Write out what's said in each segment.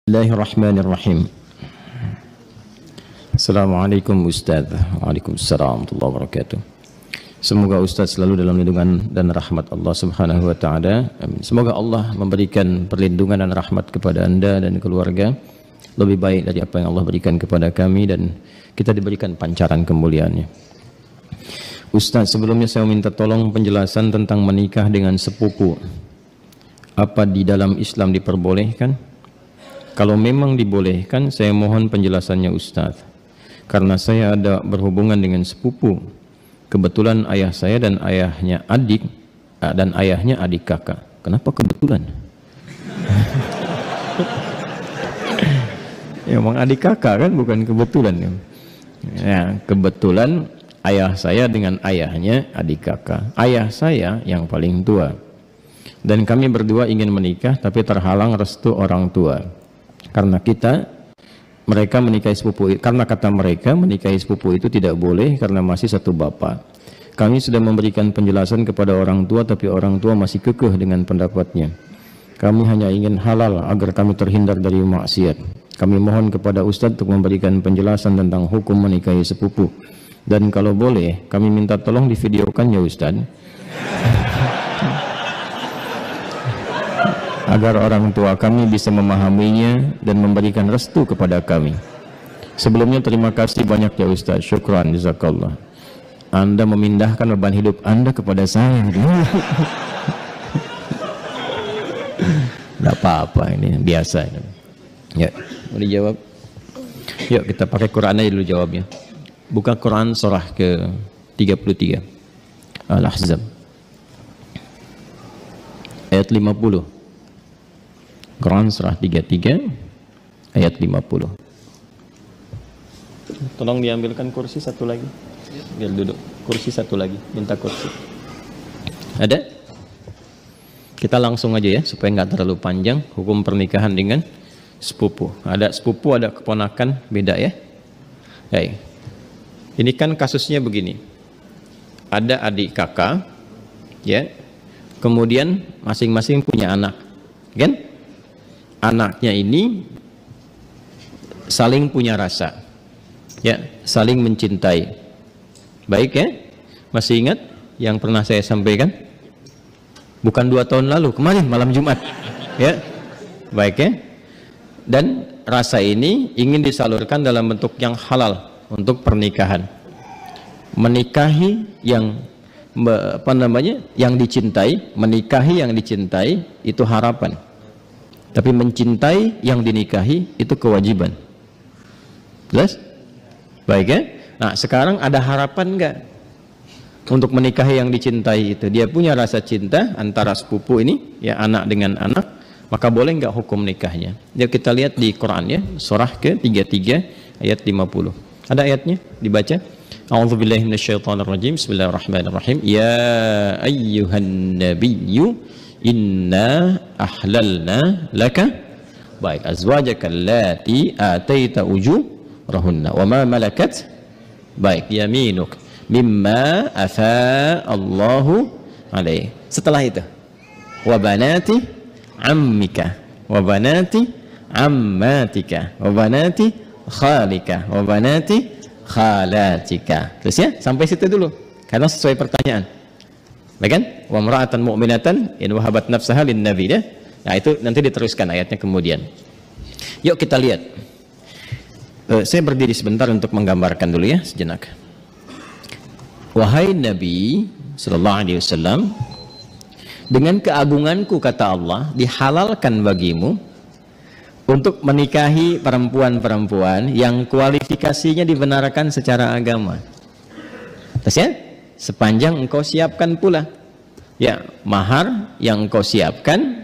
Bismillahirrahmanirrahim. Assalamualaikum Ustaz. Waalaikumsalam warahmatullahi wabarakatuh. Semoga Ustaz selalu dalam lindungan dan rahmat Allah Subhanahu wa taala. Amin. Semoga Allah memberikan perlindungan dan rahmat kepada Anda dan keluarga lebih baik dari apa yang Allah berikan kepada kami, dan kita diberikan pancaran kemuliaannya. Ustaz, sebelumnya saya minta tolong penjelasan tentang menikah dengan sepupu. Apa di dalam Islam diperbolehkan? Kalau memang dibolehkan, saya mohon penjelasannya Ustaz. Karena saya ada berhubungan dengan sepupu. Kebetulan ayah saya dan ayahnya adik, dan ayahnya adik kakak. Kenapa kebetulan? Ya, emang adik kakak kan, bukan kebetulan. Ya, kebetulan ayah saya dengan ayahnya adik kakak. Ayah saya yang paling tua. Dan kami berdua ingin menikah, tapi terhalang restu orang tua. Karena mereka menikahi sepupu, karena kata mereka menikahi sepupu itu tidak boleh karena masih satu bapak. Kami sudah memberikan penjelasan kepada orang tua, tapi orang tua masih kekeh dengan pendapatnya. Kami hanya ingin halal agar kami terhindar dari maksiat. Kami mohon kepada Ustadz untuk memberikan penjelasan tentang hukum menikahi sepupu. Dan kalau boleh, kami minta tolong divideokan ya Ustadz, agar orang tua kami bisa memahaminya dan memberikan restu kepada kami. Sebelumnya terima kasih banyak ya Ustaz. Syukran, jazakallah. Anda memindahkan beban hidup Anda kepada saya. Tidak apa-apa, ini biasa. Ya, mau dijawab? Yuk kita pakai Quran aja dulu jawabnya. Buka Quran surah ke 33 Al-Ahzab ayat 50. Quran surah 33 ayat 50. Tolong diambilkan kursi satu lagi. Biar duduk. Kursi satu lagi. Minta kursi. Ada? Kita langsung aja ya, supaya nggak terlalu panjang. Hukum pernikahan dengan sepupu. Ada sepupu, ada keponakan, beda ya. Baik. Ini kan kasusnya begini. Ada adik kakak, ya. Kemudian masing-masing punya anak, kan? Anaknya ini saling punya rasa, ya, saling mencintai. Baik ya, masih ingat yang pernah saya sampaikan? Bukan 2 tahun lalu, kemarin malam Jumat, ya, baik ya. Dan rasa ini ingin disalurkan dalam bentuk yang halal untuk pernikahan. Menikahi yang yang dicintai, menikahi yang dicintai itu harapan. Tapi mencintai yang dinikahi itu kewajiban. Jelas? Baik ya? Nah sekarang ada harapan enggak untuk menikahi yang dicintai itu? Dia punya rasa cinta antara sepupu ini, ya, anak dengan anak, maka boleh enggak hukum nikahnya? Yuk kita lihat di Quran ya, surah ke-33 ayat 50. Ada ayatnya? Dibaca. A'udzubillahi minasyaitonirrajim. Bismillahirrahmanirrahim. Ya ayyuhan nabiyyu inna ahlalna laka baik azwajaka allati ataita ujurahunna wa ma malakat baik yaminuk mimma afa Allahu alaih. Setelah itu wa banati ammika wa banati ammatika wa banati khalika wa banati khalatika. Terus ya, sampai situ dulu karena sesuai pertanyaan. Baik kan? Wa mar'atan mu'minatan in wahabat nafsaha lin nabi ya. Nah, itu nanti diteruskan ayatnya kemudian. Yuk kita lihat. Saya berdiri sebentar untuk menggambarkan dulu ya, sejenak. Wahai Nabi sallallahu alaihi wasallam, dengan keagunganku kata Allah, dihalalkan bagimu untuk menikahi perempuan-perempuan yang kualifikasinya dibenarkan secara agama. Terus ya? Sepanjang engkau siapkan pula, ya, mahar yang engkau siapkan.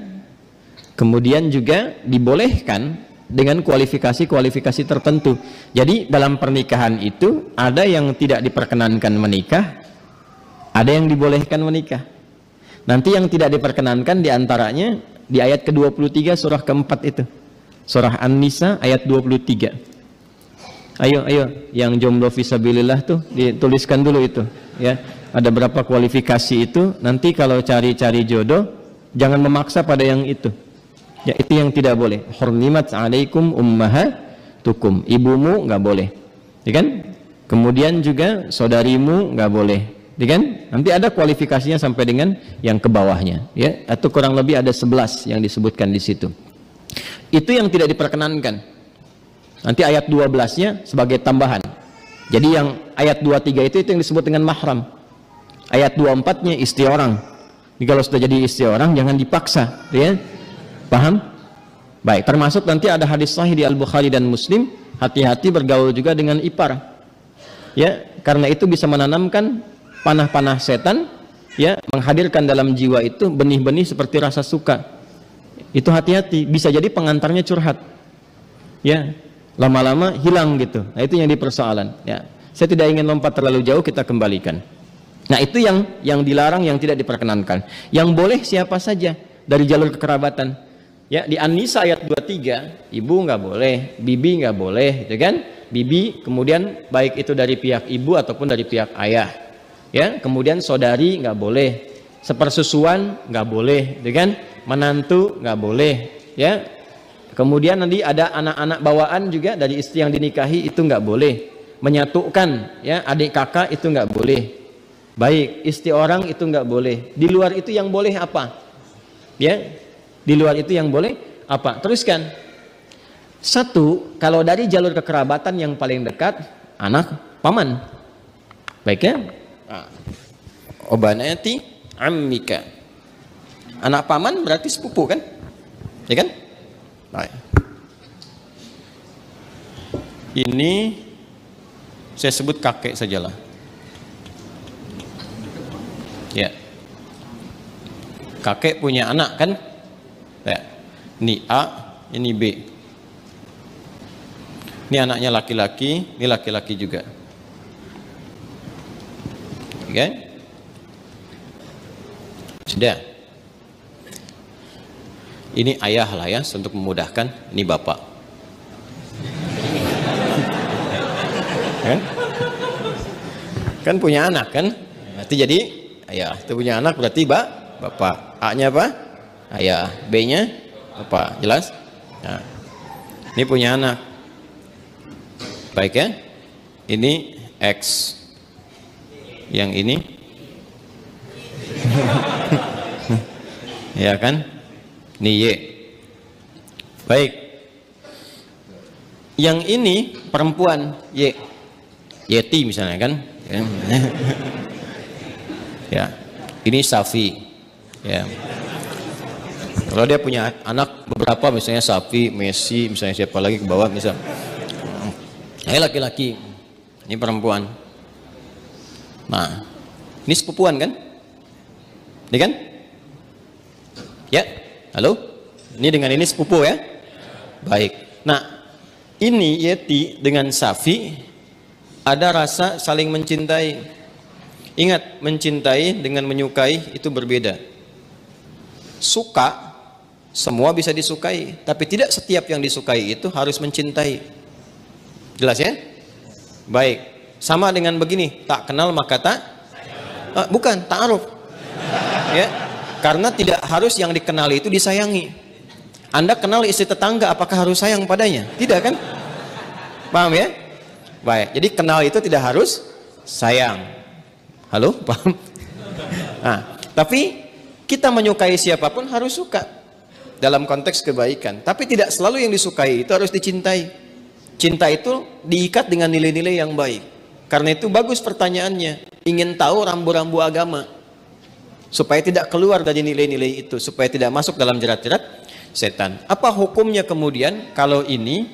Kemudian juga dibolehkan dengan kualifikasi-kualifikasi tertentu. Jadi dalam pernikahan itu ada yang tidak diperkenankan menikah, ada yang dibolehkan menikah. Nanti yang tidak diperkenankan diantaranya di ayat ke-23 surah keempat itu, surah An-Nisa ayat 23. Ayo, yang jomblo fisabilillah tuh dituliskan dulu itu, ya. Ada berapa kualifikasi itu? Nanti kalau cari-cari jodoh, jangan memaksa pada yang itu. Ya, itu yang tidak boleh. Hurrimat 'alaikum ummahatukum. Ibumu nggak boleh. Ya kan? Kemudian juga saudarimu nggak boleh. Ya kan? Nanti ada kualifikasinya sampai dengan yang ke bawahnya, ya. Atau kurang lebih ada 11 yang disebutkan di situ. Itu yang tidak diperkenankan. Nanti ayat 12-nya sebagai tambahan. Jadi yang ayat 23 itu yang disebut dengan mahram. Ayat 24-nya istri orang. Jadi kalau sudah jadi istri orang jangan dipaksa, ya. Paham? Baik, termasuk nanti ada hadis sahih di Al-Bukhari dan Muslim, hati-hati bergaul juga dengan ipar. Ya, karena itu bisa menanamkan panah-panah setan, ya, menghadirkan dalam jiwa itu benih-benih seperti rasa suka. Itu hati-hati, bisa jadi pengantarnya curhat. Ya, lama-lama hilang gitu. Nah, itu yang dipersoalan, ya. Saya tidak ingin lompat terlalu jauh, kita kembalikan. Nah, itu yang dilarang, yang tidak diperkenankan. Yang boleh siapa saja dari jalur kekerabatan. Ya, di An-Nisa ayat 23, ibu nggak boleh, bibi nggak boleh, gitu kan? Bibi, kemudian baik itu dari pihak ibu ataupun dari pihak ayah. Ya, kemudian saudari nggak boleh, sepersusuan nggak boleh, gitu kan? Menantu nggak boleh, ya. Kemudian nanti ada anak-anak bawaan juga dari istri yang dinikahi, itu nggak boleh. Menyatukan, ya, adik kakak itu nggak boleh. Baik, istri orang itu nggak boleh. Di luar itu yang boleh apa? Ya, di luar itu yang boleh apa? Teruskan. Satu, kalau dari jalur kekerabatan yang paling dekat, anak paman. Baik, ya. Obanati ammika. Anak paman berarti sepupu kan? Ya kan? Baik. Ini saya sebut kakek sajalah. Ya. Kakek punya anak kan? Ya. Ini A, ini B. Ini anaknya laki-laki, ini laki-laki juga. Oke? Sudah. Ini ayah lah ya, untuk memudahkan. Ini bapak. Kan punya anak kan? Berarti jadi ayah. Itu punya anak berarti bapak. A-nya apa? Ayah. B-nya bapak. Jelas? Nah, ini punya anak. Baik ya? Ini X. Yang ini ya kan? Ini Y. Baik. Yang ini perempuan Y. Yeti misalnya kan? Ya. Ini Safi. Ya. Kalau dia punya anak beberapa, misalnya Safi, Messi, misalnya siapa lagi ke bawah, misal. Ini laki-laki, ini perempuan. Nah, ini sepupuan kan? Ini kan? Ya, halo? Ini dengan ini sepupu ya? Baik. Nah, ini Yeti dengan Safi ada rasa saling mencintai. Ingat, mencintai dengan menyukai itu berbeda. Suka, semua bisa disukai, tapi tidak setiap yang disukai itu harus mencintai. Jelas ya? Baik. Sama dengan begini, tak kenal maka tak bukan, ta'aruf. Ya. Karena tidak harus yang dikenali itu disayangi. Anda kenal istri tetangga, apakah harus sayang padanya? Tidak kan? Paham ya? Baik. Jadi kenal itu tidak harus sayang. Halo? Paham? Nah, tapi kita menyukai siapapun harus suka dalam konteks kebaikan. Tapi tidak selalu yang disukai itu harus dicintai. Cinta itu diikat dengan nilai-nilai yang baik. Karena itu bagus pertanyaannya. Ingin tahu rambu-rambu agama. Supaya tidak keluar dari nilai-nilai itu. Supaya tidak masuk dalam jerat-jerat setan. Apa hukumnya kemudian kalau ini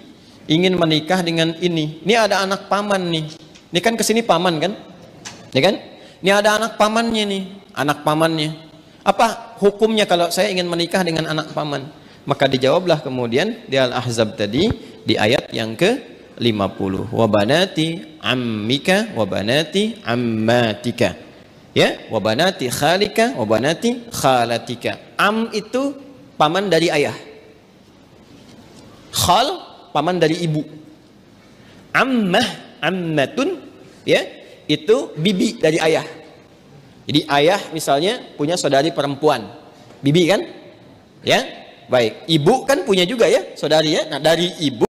ingin menikah dengan ini? Ini ada anak paman nih. Ini kan kesini paman kan? Ya kan? Ini ada anak pamannya nih. Anak pamannya. Apa hukumnya kalau saya ingin menikah dengan anak paman? Maka dijawablah kemudian di Al-Ahzab tadi di ayat yang ke-50. Wa banati ammika wa banati ammatika. Ya, wa banati khalika wa banati khalatika. Am itu paman dari ayah. Khal paman dari ibu. Ammah, ammatun ya, itu bibi dari ayah. Jadi ayah misalnya punya saudari perempuan. Bibi kan? Ya. Baik, ibu kan punya juga ya, saudari ya. Nah, dari ibu